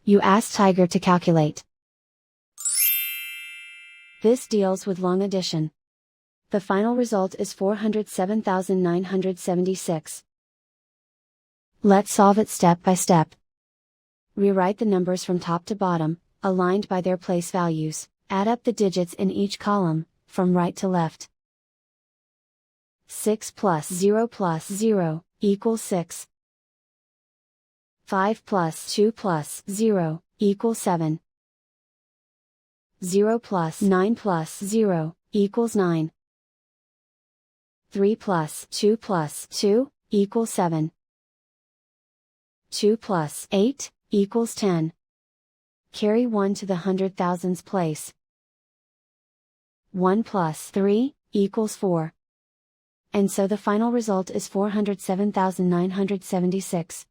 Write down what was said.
You ask Tiger to calculate. This deals with long addition. The final result is 407,976. Let's solve it step by step. Rewrite the numbers from top to bottom, aligned by their place values. Add up the digits in each column, from right to left. 6 plus 0 equals 6. 5 plus 2 plus 0 equals 7. 0 plus 9 plus 0 equals 9. 3 plus 2 plus 2 equals 7. 2 plus 8 equals 10. Carry 1 to the 100,000s place. 1 plus 3 equals 4. And so the final result is 407,976.